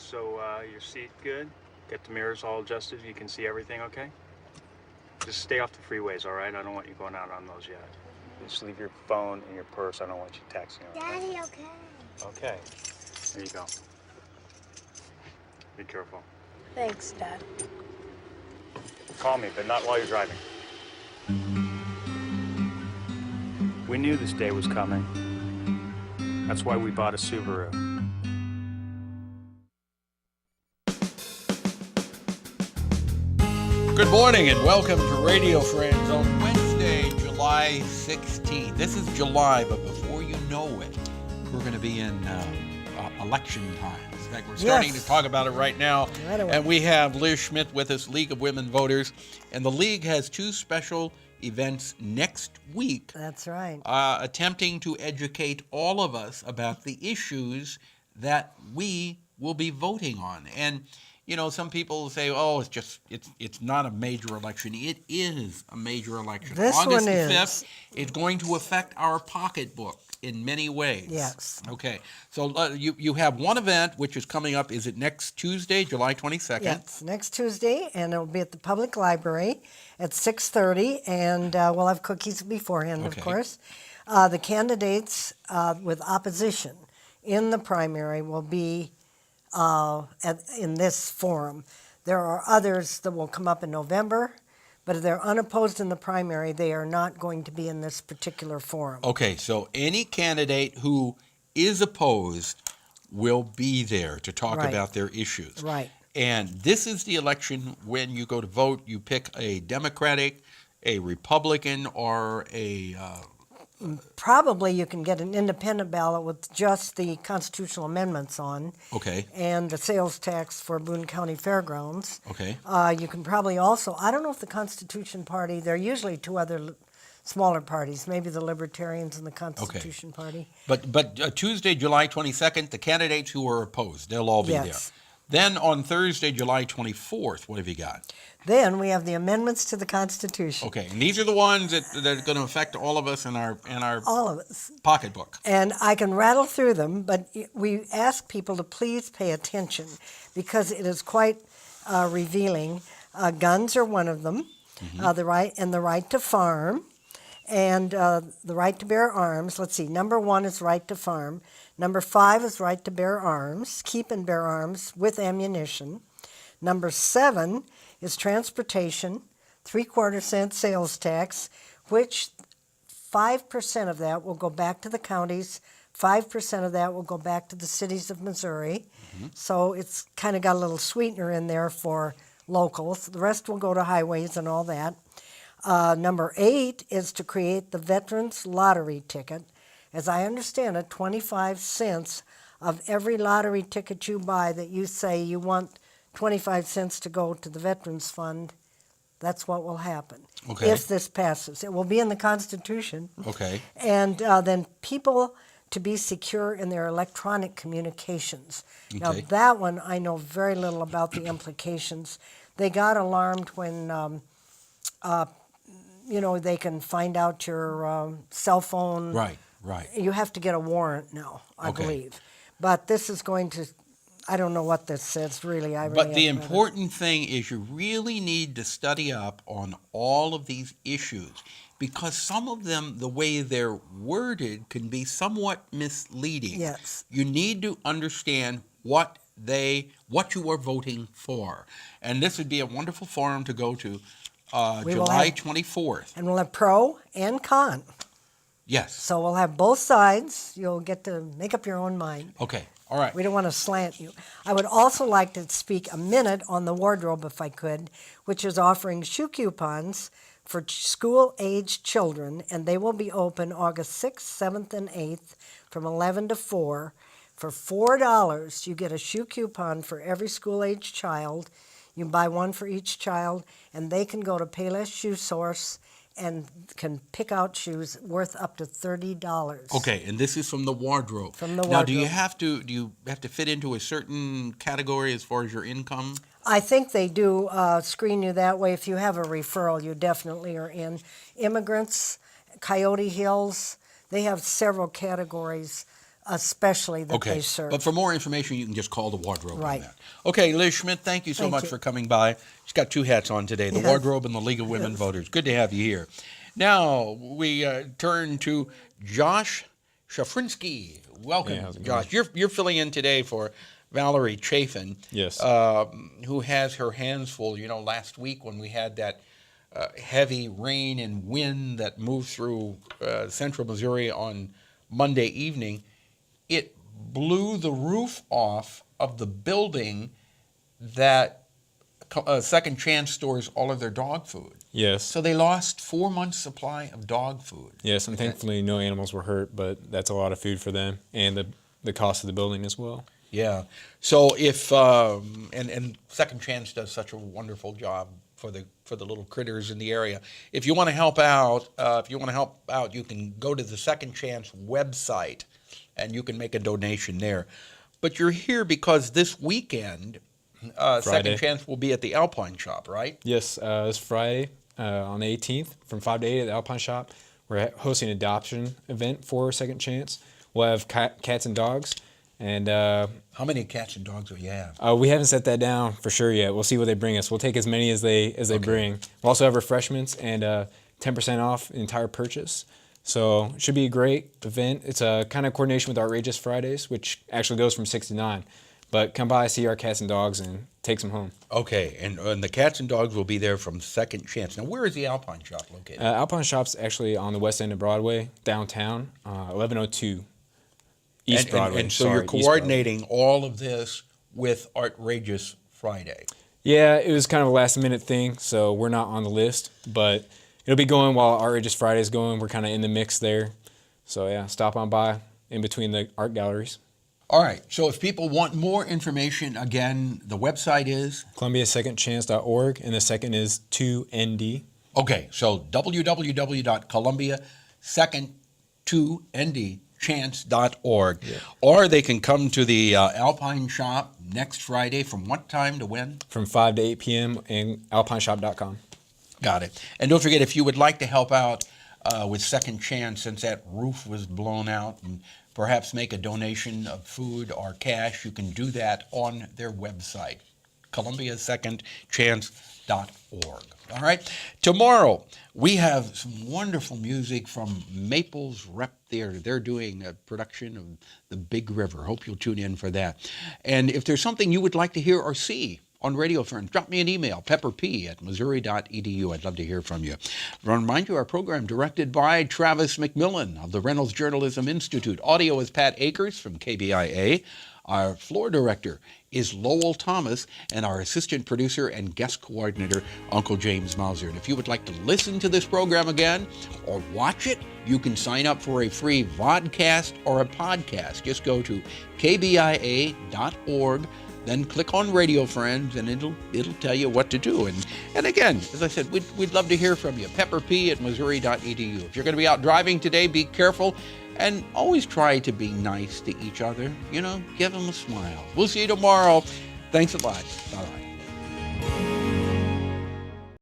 So your seat good? Get the mirrors all adjusted? You can see everything okay? Just stay off the freeways, all right? I don't want you going out on those yet. Just leave your phone in your purse. I don't want you texting. Daddy, okay. Okay. There you go. Be careful. Thanks, Dad. Call me, but not while you're driving. We knew this day was coming. That's why we bought a Subaru. Good morning and welcome to Radio Friends on Wednesday, July 16th. This is July, but before you know it, we're going to be in election time. In fact, we're starting to talk about it right now. And we have Liz Schmidt with us, League of Women Voters. And the League has two special events next week. That's right. Attempting to educate all of us about the issues that we will be voting on. And you know, some people say, "Oh, it's not a major election." It is a major election. This August one the is. 5th is going to affect our pocketbook in many ways. Yes. Okay. So you have one event which is coming up. Is it next Tuesday, July 22nd? Yes, next Tuesday, and it'll be at the public library at 6:30, and we'll have cookies beforehand, Okay. of course. The candidates with opposition in the primary will be in this forum. There are others that will come up in November, but if they're unopposed in the primary, they are not going to be in this particular forum. Okay. So any candidate who is opposed will be there to talk Right. about their issues. Right. And this is the election when you go to vote, you pick a Democratic, a Republican, or a Probably you can get an independent ballot with just the constitutional amendments on. Okay. And the sales tax for Boone County Fairgrounds. Okay. You can probably also, I don't know if the Constitution Party, there are usually two other smaller parties, maybe the Libertarians and the Constitution Party. But Tuesday, July 22nd, the candidates who are opposed, they'll all be Yes. there. Then on Thursday, July 24th, what have you got? Then we have the amendments to the Constitution. Okay, and these are the ones that are going to affect all of us in our All of us. pocketbook. And I can rattle through them, but we ask people to please pay attention because it is quite revealing. Guns are one of them, the right to farm, and the right to bear arms. Let's see, number 1 is right to farm. Number 5 is right to bear arms, keep and bear arms with ammunition. Number 7 is transportation, 3/4 cent sales tax, which 5% of that will go back to the counties, 5% of that will go back to the cities of Missouri. So it's kind of got a little sweetener in there for locals. The rest will go to highways and all that. Number 8 is to create the Veterans Lottery Ticket. As I understand it, 25 cents of every lottery ticket you buy that you say you want 25 cents to go to the Veterans Fund, that's what will happen. Okay. If this passes. It will be in the Constitution. Okay. And then people to be secure in their electronic communications. Now, Okay. that one I know very little about the implications. They got alarmed when, they can find out your cell phone. Right, right. You have to get a warrant now, I Okay. believe. But this is going to, I don't know what this says, really. But the haven't read it. important thing is you really need to study up on all of these issues because some of them, the way they're worded, can be somewhat misleading. Yes. You need to understand what you are voting for. And this would be a wonderful forum to go to We will July have- 24th. And we'll have pro and con. Yes. So we'll have both sides. You'll get to make up your own mind. Okay. All right. We don't want to slant you. I would also like to speak a minute on the wardrobe, if I could, which is offering shoe coupons for school-aged children, and they will be open August 6th, 7th, and 8th from 11 to 4. For $4, you get a shoe coupon for every school-aged child. You buy one for each child, and they can go to Payless Shoe Source and can pick out shoes worth up to $30. Okay, and this is from the wardrobe. From the Now, do you wardrobe. have to fit into a certain category as far as your income? I think they do screen you that way. If you have a referral, you definitely are in. Immigrants, Coyote Hills, they have several categories especially that Okay. they serve. But for more information, you can just call the wardrobe Right. on that. Okay, Liz Schmidt, thank you so Thank much you. for coming by. She's got two hats on today, the Yes. wardrobe and the League of Women Voters. Good to have you here. Now, we turn to Josh Safranski. Welcome, Hey, how's it going? Josh. You're filling in today for Valerie Chafin, Yes. who has her hands full. You know, last week when we had that heavy rain and wind that moved through central Missouri on Monday evening, it blew the roof off of the building that Second Chance stores all of their dog food. Yes. So they lost 4 months' supply of dog food. Yes, and thankfully no animals were hurt, but that's a lot of food for them and the cost of the building as well. Yeah. So if and Second Chance does such a wonderful job for the little critters in the area. If you want to help out, you can go to the Second Chance website, and you can make a donation there. But you're here because this weekend, Friday. Second Chance will be at the Alpine shop, right? Yes, it's Friday on the 18th from 5 to 8 at the Alpine shop. We're hosting an adoption event for Second Chance. We'll have cats and dogs. And How many cats and dogs will you have? we haven't set that down for sure yet. We'll see what they bring us. We'll take as many as they bring. We'll also have refreshments and 10% off the entire purchase. So it should be a great event. It's a kind of coordination with Outrageous Fridays, which actually goes from 6 to 9. But come by, see our cats and dogs, and take some home. Okay, and the cats and dogs will be there from Second Chance. Now, where is the Alpine shop located? Alpine shop's actually on the west end of Broadway, downtown, 1102 East Broadway. And so Sorry, you're East Broadway. coordinating all of this with Outrageous Friday. Yeah, it was kind of a last-minute thing, so we're not on the list. But it'll be going while Outrageous Friday's going. We're kind of in the mix there. So, yeah, stop on by in between the art galleries. All right, so if people want more information, again, the website is? ColumbiaSecondChance.org, and the second is 2ND. Okay, so www.ColumbiaSecond2NDChance.org. Yeah. Or they can come to the Alpine shop next Friday from what time to when? From 5 to 8 p.m. and alpineshop.com. Got it. And don't forget, if you would like to help out with Second Chance, since that roof was blown out, and perhaps make a donation of food or cash, you can do that on their website, ColumbiaSecondChance.org. All right. Tomorrow, we have some wonderful music from Maples Rep Theater. They're doing a production of The Big River. Hope you'll tune in for that. And if there's something you would like to hear or see on Radio Friends, drop me an email, pepperp@missouri.edu. I'd love to hear from you. I want to remind you, our program directed by Travis McMillan of the Reynolds Journalism Institute. Audio is Pat Akers from KBIA. Our floor director is Lowell Thomas, and our assistant producer and guest coordinator, Uncle James Mauser. And if you would like to listen to this program again or watch it, you can sign up for a free vodcast or a podcast. Just go to kbia.org. Then click on Radio Friends, and it'll tell you what to do. And again, as I said, we'd love to hear from you. pepperp@missouri.edu. If you're going to be out driving today, be careful, and always try to be nice to each other. You know, give them a smile. We'll see you tomorrow. Thanks a lot. Bye-bye.